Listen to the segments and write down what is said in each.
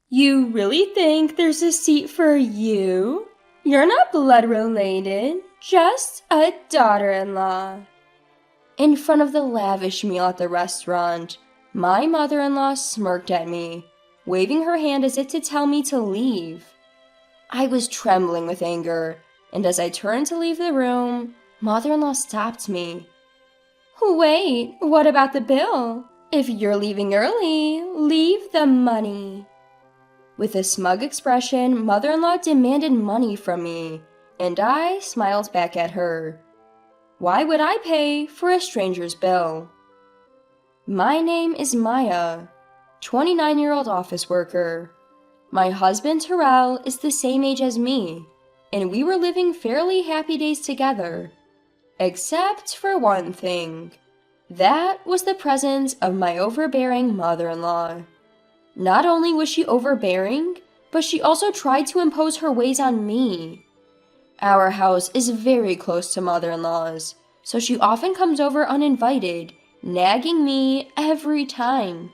You really think there's a seat for you? You're not blood related, just a daughter-in-law. In front of the lavish meal at the restaurant, my mother-in-law smirked at me, waving her hand as if to tell me to leave. I was trembling with anger, and as I turned to leave the room, mother-in-law stopped me. Wait, what about the bill? If you're leaving early, leave the money. With a smug expression, mother-in-law demanded money from me, and I smiled back at her. Why would I pay for a stranger's bill? My name is Maya, 29-year-old office worker. My husband Terrell is the same age as me, and we were living fairly happy days together. Except for one thing. That was the presence of my overbearing mother-in-law. Not only was she overbearing, but she also tried to impose her ways on me. Our house is very close to mother-in-law's, so she often comes over uninvited, nagging me every time.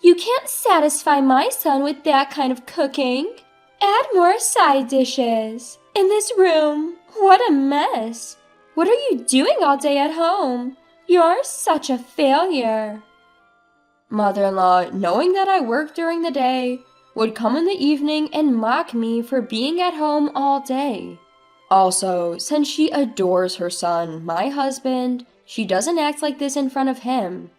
You can't satisfy my son with that kind of cooking. Add more side dishes. In this room, what a mess. What are you doing all day at home? You're such a failure. Mother-in-law, knowing that I work during the day, would come in the evening and mock me for being at home all day. Also, since she adores her son, my husband, she doesn't act like this in front of him.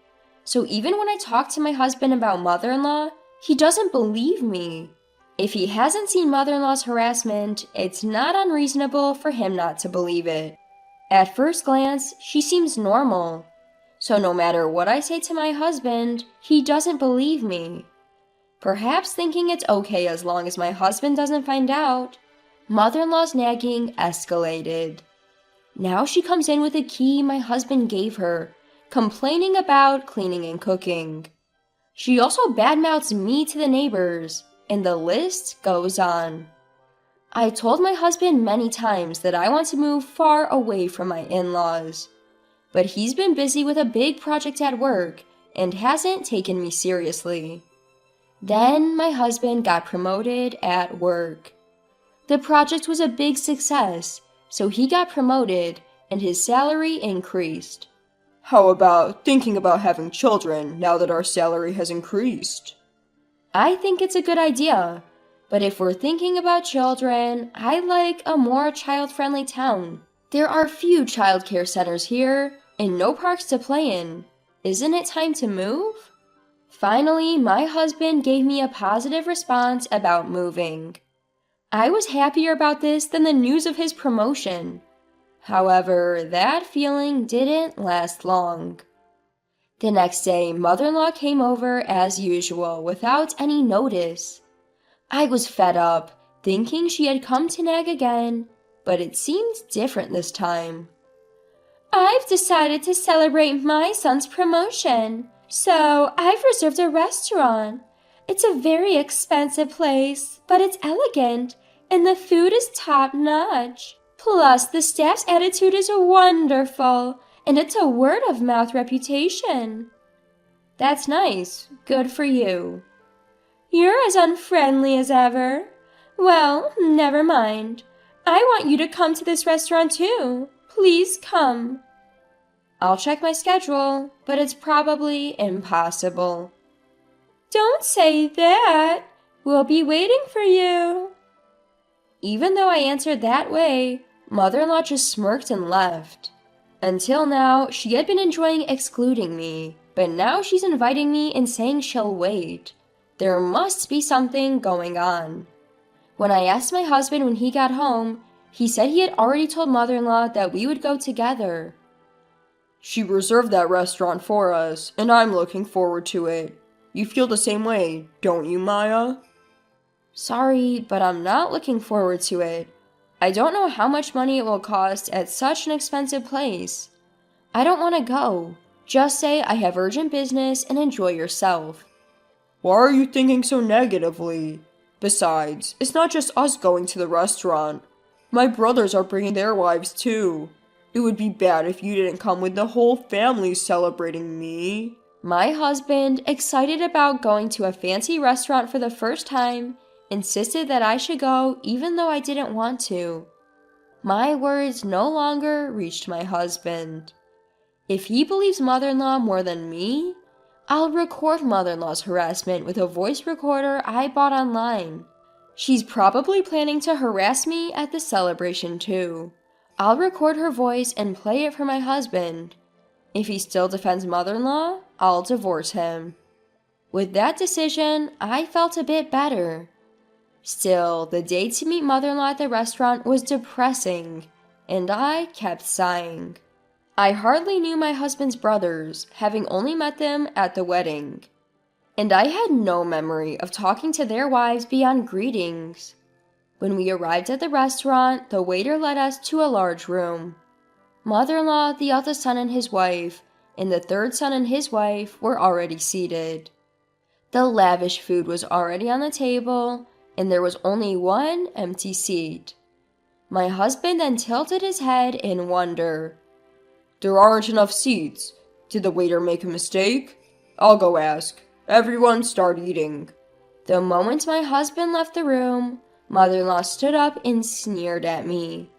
So even when I talk to my husband about mother-in-law, he doesn't believe me. If he hasn't seen mother-in-law's harassment, it's not unreasonable for him not to believe it. At first glance, she seems normal. So no matter what I say to my husband, he doesn't believe me. Perhaps thinking it's okay as long as my husband doesn't find out, mother-in-law's nagging escalated. Now she comes in with a key my husband gave her, complaining about cleaning and cooking. She also badmouths me to the neighbors, and the list goes on. I told my husband many times that I want to move far away from my in-laws, but he's been busy with a big project at work and hasn't taken me seriously. Then my husband got promoted at work. The project was a big success, so he got promoted and his salary increased. How about thinking about having children now that our salary has increased? I think it's a good idea. But if we're thinking about children, I'd like a more child-friendly town. There are few childcare centers here and no parks to play in. Isn't it time to move? Finally, my husband gave me a positive response about moving. I was happier about this than the news of his promotion. However, that feeling didn't last long. The next day, mother-in-law came over as usual without any notice. I was fed up, thinking she had come to nag again, but it seemed different this time. I've decided to celebrate my son's promotion, so I've reserved a restaurant. It's a very expensive place, but it's elegant, and the food is top-notch. Plus, the staff's attitude is wonderful, and it's a word-of-mouth reputation. That's nice. Good for you. You're as unfriendly as ever. Well, never mind. I want you to come to this restaurant too. Please come. I'll check my schedule, but it's probably impossible. Don't say that. We'll be waiting for you. Even though I answered that way, mother-in-law just smirked and left. Until now, she had been enjoying excluding me, but now she's inviting me and saying she'll wait. There must be something going on. When I asked my husband when he got home, he said he had already told mother-in-law that we would go together. She reserved that restaurant for us, and I'm looking forward to it. You feel the same way, don't you, Maya? Sorry, but I'm not looking forward to it. I don't know how much money it will cost at such an expensive place. I don't want to go. Just say I have urgent business and enjoy yourself. Why are you thinking so negatively? Besides, it's not just us going to the restaurant. My brothers are bringing their wives too. It would be bad if you didn't come with the whole family celebrating me. My husband, excited about going to a fancy restaurant for the first time, insisted that I should go even though I didn't want to. My words no longer reached my husband. If he believes mother-in-law more than me, I'll record mother-in-law's harassment with a voice recorder I bought online. She's probably planning to harass me at the celebration too. I'll record her voice and play it for my husband. If he still defends mother-in-law, I'll divorce him. With that decision, I felt a bit better. Still, the day to meet mother-in-law at the restaurant was depressing, and I kept sighing. I hardly knew my husband's brothers, having only met them at the wedding. And I had no memory of talking to their wives beyond greetings. When we arrived at the restaurant, the waiter led us to a large room. Mother-in-law, the eldest son and his wife, and the third son and his wife were already seated. The lavish food was already on the table, and there was only one empty seat. My husband then tilted his head in wonder. There aren't enough seats. Did the waiter make a mistake? I'll go ask. Everyone start eating. The moment my husband left the room, mother-in-law stood up and sneered at me.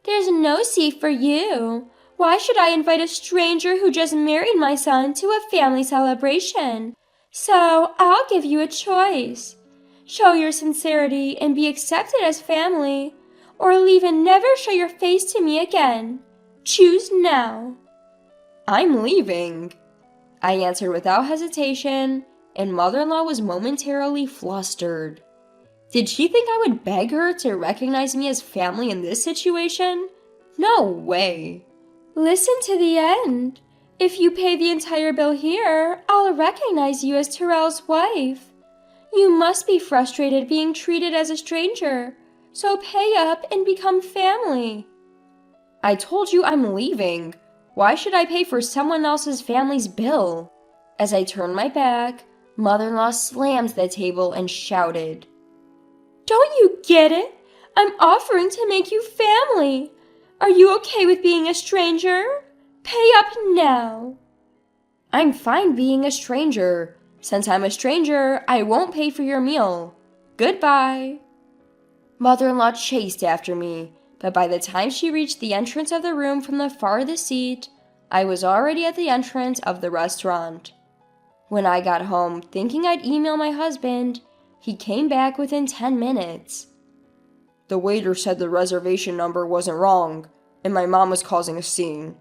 There's no seat for you. Why should I invite a stranger who just married my son to a family celebration? So I'll give you a choice. Show your sincerity and be accepted as family, or leave and never show your face to me again. Choose now. I'm leaving, I answered without hesitation, and mother-in-law was momentarily flustered. Did she think I would beg her to recognize me as family in this situation? No way. Listen to the end. If you pay the entire bill here, I'll recognize you as Terrell's wife. You must be frustrated being treated as a stranger, so pay up and become family. I told you I'm leaving. Why should I pay for someone else's family's bill? As I turned my back, mother-in-law slammed the table and shouted, Don't you get it? I'm offering to make you family. Are you okay with being a stranger? Pay up now. I'm fine being a stranger. Since I'm a stranger, I won't pay for your meal. Goodbye. Mother-in-law chased after me, but by the time she reached the entrance of the room from the farthest seat, I was already at the entrance of the restaurant. When I got home, thinking I'd email my husband, he came back within 10 minutes. The waiter said the reservation number wasn't wrong, and my mom was causing a scene.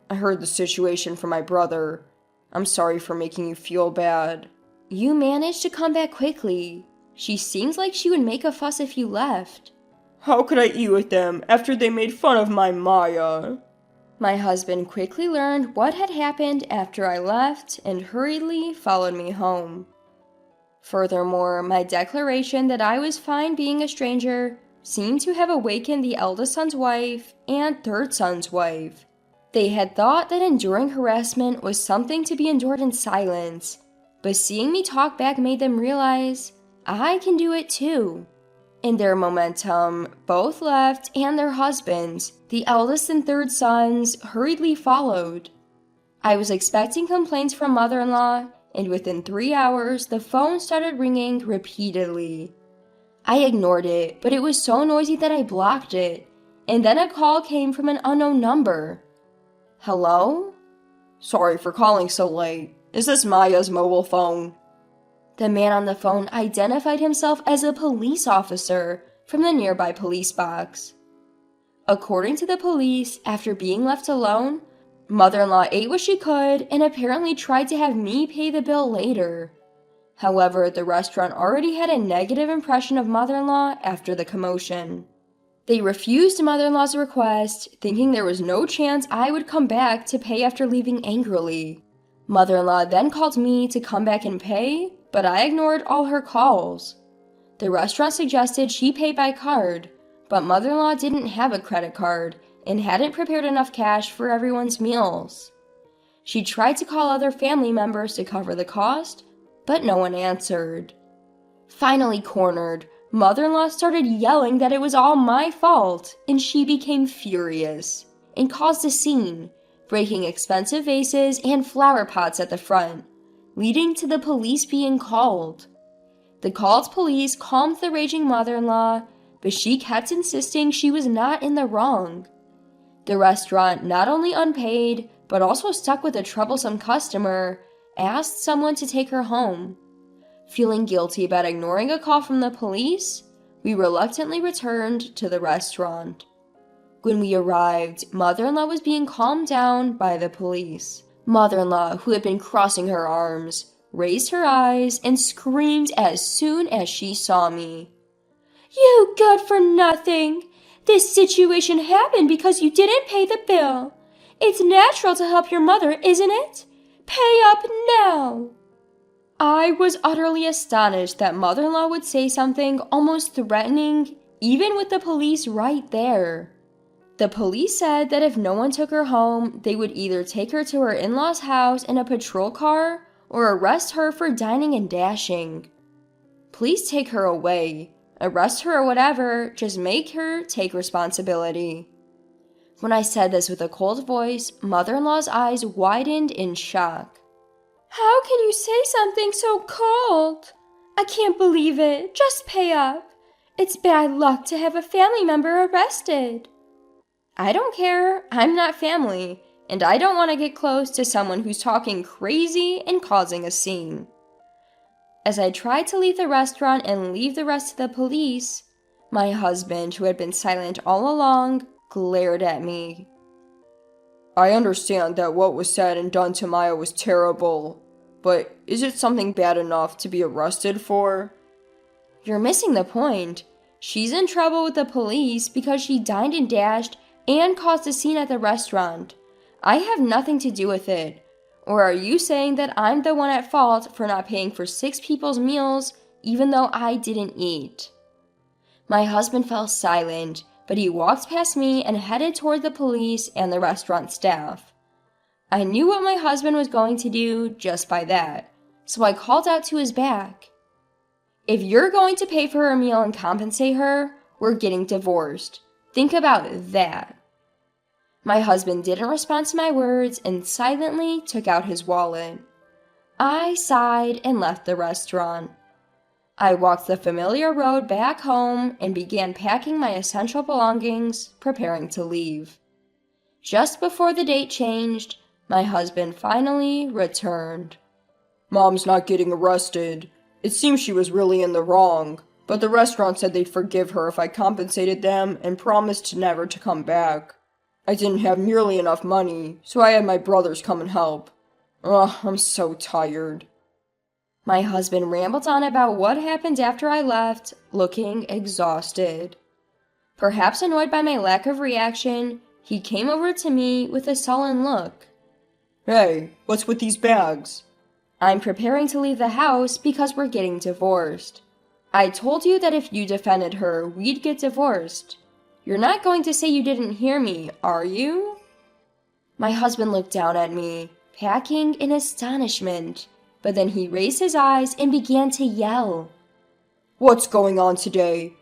I heard the situation from my brother. I'm sorry for making you feel bad. You managed to come back quickly. She seems like she would make a fuss if you left. How could I eat with them after they made fun of my Maya? My husband quickly learned what had happened after I left and hurriedly followed me home. Furthermore, my declaration that I was fine being a stranger seemed to have awakened the eldest son's wife and third son's wife. They had thought that enduring harassment was something to be endured in silence, but seeing me talk back made them realize I can do it too. In their momentum, both left and their husbands, the eldest and third sons, hurriedly followed. I was expecting complaints from mother-in-law, and within 3 hours, the phone started ringing repeatedly. I ignored it, but it was so noisy that I blocked it, and then a call came from an unknown number. Hello? Sorry for calling so late. Is this Maya's mobile phone? The man on the phone identified himself as a police officer from the nearby police box. According to the police, after being left alone, mother-in-law ate what she could and apparently tried to have me pay the bill later. However, the restaurant already had a negative impression of mother-in-law after the commotion. They refused mother-in-law's request, thinking there was no chance I would come back to pay after leaving angrily. Mother-in-law then called me to come back and pay, but I ignored all her calls. The restaurant suggested she pay by card, but mother-in-law didn't have a credit card and hadn't prepared enough cash for everyone's meals. She tried to call other family members to cover the cost, but no one answered. Finally cornered, mother-in-law started yelling that it was all my fault, and she became furious and caused a scene, breaking expensive vases and flower pots at the front. leading to the police being called. The called police calmed the raging mother-in-law, but she kept insisting she was not in the wrong. The restaurant not only unpaid, but also stuck with a troublesome customer, asked someone to take her home. Feeling guilty about ignoring a call from the police, we reluctantly returned to the restaurant. When we arrived, mother-in-law was being calmed down by the police. Mother-in-law, who had been crossing her arms, raised her eyes and screamed as soon as she saw me. "You good for nothing! This situation happened because you didn't pay the bill. It's natural to help your mother, isn't it? Pay up now!" I was utterly astonished that mother-in-law would say something almost threatening, even with the police right there. The police said that if no one took her home, they would either take her to her in-laws' house in a patrol car or arrest her for dining and dashing. Please take her away. Arrest her or whatever, just make her take responsibility. When I said this with a cold voice, mother-in-law's eyes widened in shock. "How can you say something so cold? I can't believe it. Just pay up. It's bad luck to have a family member arrested." I don't care. I'm not family, and I don't want to get close to someone who's talking crazy and causing a scene. As I tried to leave the restaurant and leave the rest of the police, my husband, who had been silent all along, glared at me. I understand that what was said and done to Maya was terrible, but is it something bad enough to be arrested for? You're missing the point. She's in trouble with the police because she dined and dashed and caused a scene at the restaurant. I have nothing to do with it. Or are you saying that I'm the one at fault for not paying for 6 people's meals even though I didn't eat? My husband fell silent, but he walked past me and headed toward the police and the restaurant staff. I knew what my husband was going to do just by that, so I called out to his back. "If you're going to pay for her meal and compensate her, we're getting divorced. Think about that." My husband didn't respond to my words and silently took out his wallet. I sighed and left the restaurant. I walked the familiar road back home and began packing my essential belongings, preparing to leave. Just before the date changed, my husband finally returned. "Mom's not getting arrested. It seems she was really in the wrong, but the restaurant said they'd forgive her if I compensated them and promised never to come back. I didn't have nearly enough money, so I had my brothers come and help. Ugh, I'm so tired." My husband rambled on about what happened after I left, looking exhausted. Perhaps annoyed by my lack of reaction, he came over to me with a sullen look. "Hey, what's with these bags?" "I'm preparing to leave the house because we're getting divorced. I told you that if you defended her, we'd get divorced. You're not going to say you didn't hear me, are you?" My husband looked down at me, packing in astonishment, but then he raised his eyes and began to yell. "What's going on today?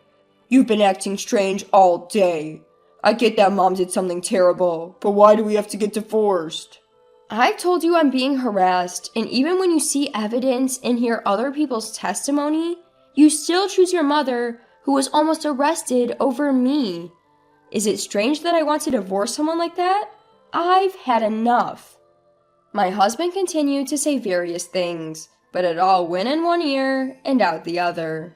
You've been acting strange all day. I get that Mom did something terrible, but why do we have to get divorced?" "I've told you I'm being harassed, and even when you see evidence and hear other people's testimony, you still choose your mother, who was almost arrested, over me. Is it strange that I want to divorce someone like that? I've had enough." My husband continued to say various things, but it all went in one ear and out the other.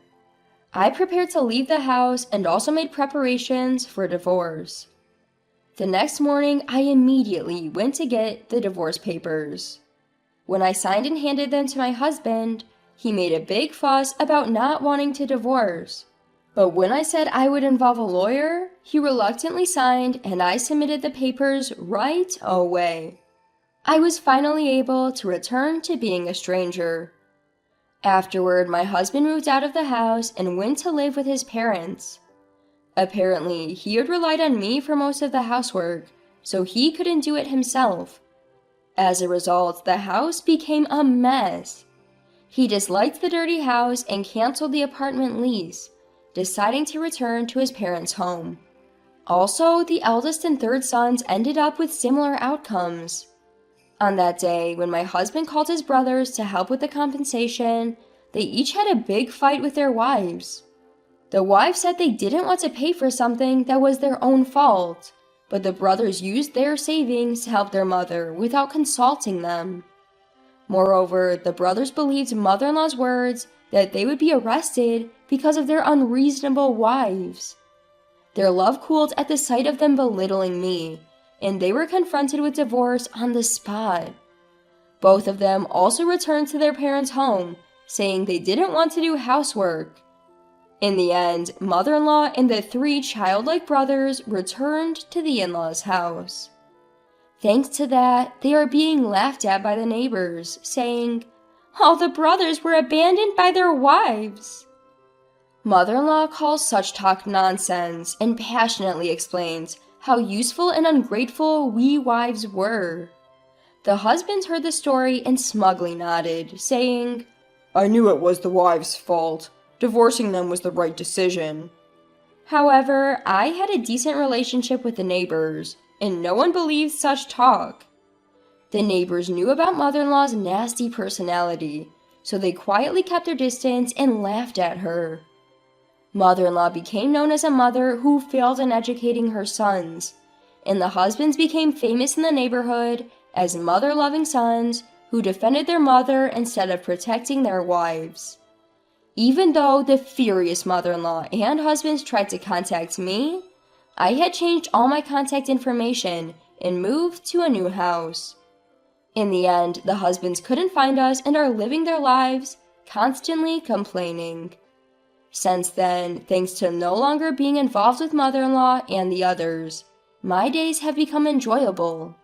I prepared to leave the house and also made preparations for divorce. The next morning, I immediately went to get the divorce papers. When I signed and handed them to my husband, he made a big fuss about not wanting to divorce. But when I said I would involve a lawyer, he reluctantly signed and I submitted the papers right away. I was finally able to return to being a stranger. Afterward, my husband moved out of the house and went to live with his parents. Apparently, he had relied on me for most of the housework, so he couldn't do it himself. As a result, the house became a mess. He disliked the dirty house and canceled the apartment lease, deciding to return to his parents' home. Also, the eldest and third sons ended up with similar outcomes. On that day, when my husband called his brothers to help with the compensation, they each had a big fight with their wives. The wives said they didn't want to pay for something that was their own fault, but the brothers used their savings to help their mother without consulting them. Moreover, the brothers believed mother-in-law's words that they would be arrested because of their unreasonable wives. Their love cooled at the sight of them belittling me, and they were confronted with divorce on the spot. Both of them also returned to their parents' home, saying they didn't want to do housework. In the end, mother-in-law and the 3 childlike brothers returned to the in-laws' house. Thanks to that, they are being laughed at by the neighbors, saying, "All the brothers were abandoned by their wives." Mother-in-law calls such talk nonsense and passionately explains how useful and ungrateful we wives were. The husbands heard the story and smugly nodded, saying, "I knew it was the wives' fault. Divorcing them was the right decision." However, I had a decent relationship with the neighbors, and no one believed such talk. The neighbors knew about mother-in-law's nasty personality, so they quietly kept their distance and laughed at her. Mother-in-law became known as a mother who failed in educating her sons, and the husbands became famous in the neighborhood as mother-loving sons who defended their mother instead of protecting their wives. Even though the furious mother-in-law and husbands tried to contact me, I had changed all my contact information and moved to a new house. In the end, the husbands couldn't find us and are living their lives, constantly complaining. Since then, thanks to no longer being involved with mother-in-law and the others, my days have become enjoyable.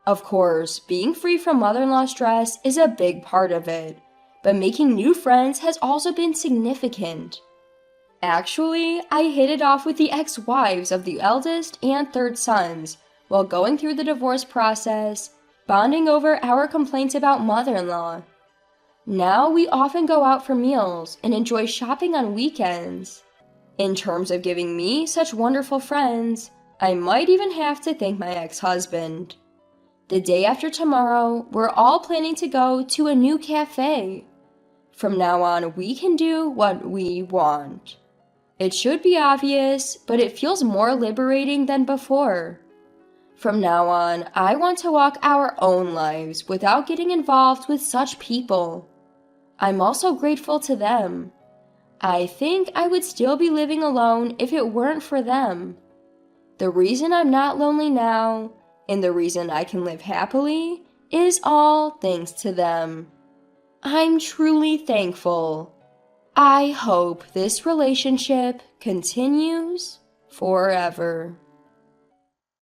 Of course, being free from mother-in-law stress is a big part of it, but making new friends has also been significant. Actually, I hit it off with the ex-wives of the eldest and 3rd sons while going through the divorce process, bonding over our complaints about mother-in-law. Now we often go out for meals and enjoy shopping on weekends. In terms of giving me such wonderful friends, I might even have to thank my ex-husband. The day after tomorrow, we're all planning to go to a new cafe. From now on, we can do what we want. It should be obvious, but it feels more liberating than before. From now on, I want to walk our own lives without getting involved with such people. I'm also grateful to them. I think I would still be living alone if it weren't for them. The reason I'm not lonely now, and the reason I can live happily, is all thanks to them. I'm truly thankful. I hope this relationship continues forever.